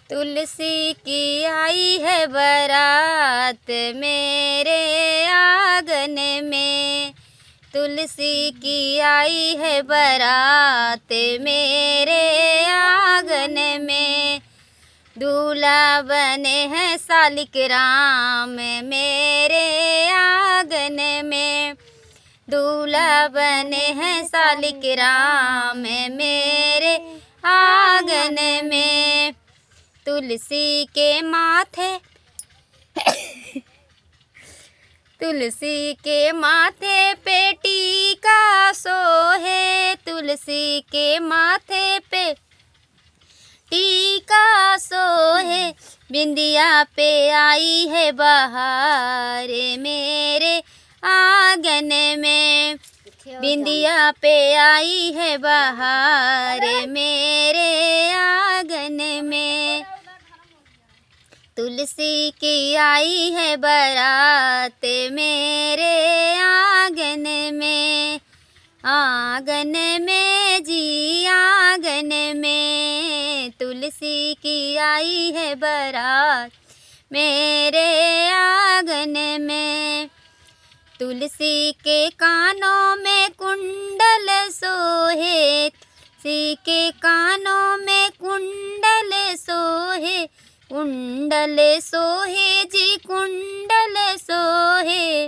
तुलसी की आई है बारात मेरे आंगन में, तुलसी की आई है बारात मेरे आंगन में। दूल्हा बने हैं सालिग्राम मेरे आंगन में, दूल्हा बने हैं सालिग्राम मेरे आंगन में। तुलसी के माथे तुलसी के माथे पे टीका सोहे, तुलसी के माथे पे टीका सोहे। बिंदिया पे आई है बहार मेरे आंगन में, बिंदिया पे आई है बहार मेरे आंगन में। तुलसी की आई है बारात मेरे आंगन में, आंगन में जी आंगन में। तुलसी की आई है बारात मेरे आंगन में। तुलसी के कानों में कुंडल सोहे, तुलसी के कानों में कुंडल सोहे, कुंडल सोहे जी कुंडल सोहे।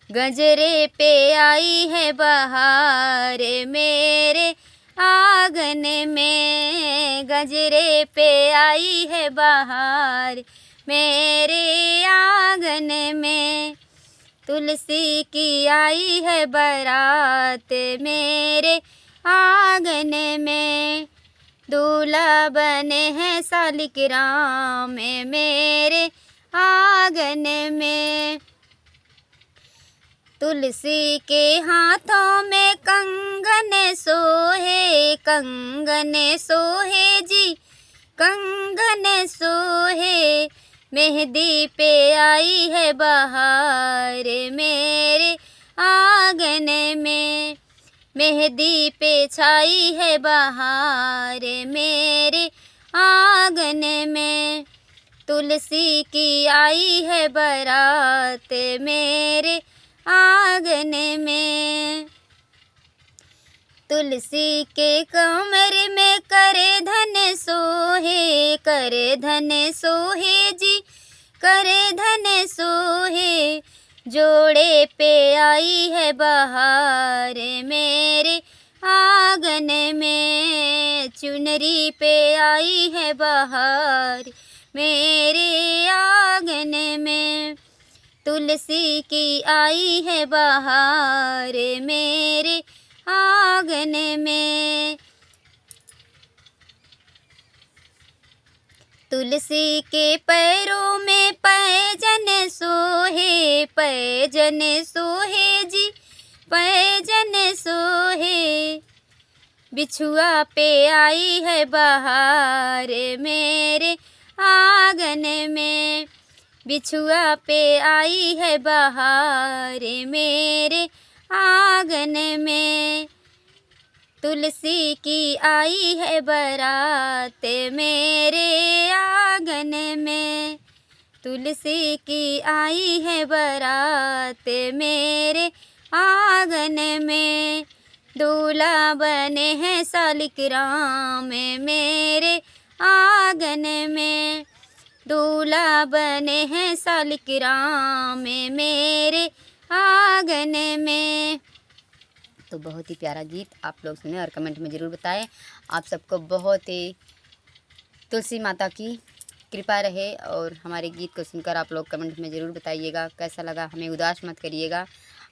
गजरे पे आई है बहार मेरे आंगन में, गजरे पे आई है बहार मेरे आंगन में। तुलसी की आई है बारात मेरे आंगन में, दूल्हा बने हैं सालिग्राम मेरे आंगन में। तुलसी के हाथों में कंगन सोहे, कंगन सोहे जी कंगन सोहे। मेहंदी पे आई है बहार मेरे आंगन में, मेहंदी पे छाई है बहार मेरे आंगन में। तुलसी की आई है बारात मेरे आंगन में। तुलसी के कमर में करे धन सोहे, करे धन सोहे जी करे धन सोहे। जोड़े पे आई है बहार मेरे आंगन में, चुनरी पे आई है बहार मेरे आंगन में। तुलसी की आई है बहार मेरे आंगन में। तुलसी के पैरों में पैजन सोहे, पैजन सोहे जी पैजन सोहे। बिछुआ पे आई है बहार मेरे आंगन में, बिछुआ पे आई है बहार मेरे आंगन में। तुलसी की आई है बारात मेरे आंगन में, तुलसी की आई है बारात मेरे आंगन में। दूल्हा बने हैं सालिग्राम मेरे आंगन में, दूल्हा बने हैं सालिग्राम मेरे आंगन में। तो बहुत ही प्यारा गीत आप लोग सुने और कमेंट में ज़रूर बताएं। आप सबको बहुत ही तुलसी माता की कृपा रहे और हमारे गीत को सुनकर आप लोग कमेंट में ज़रूर बताइएगा कैसा लगा। हमें उदास मत करिएगा,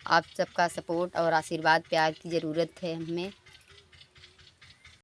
आप सबका सपोर्ट और आशीर्वाद प्यार की ज़रूरत है हमें।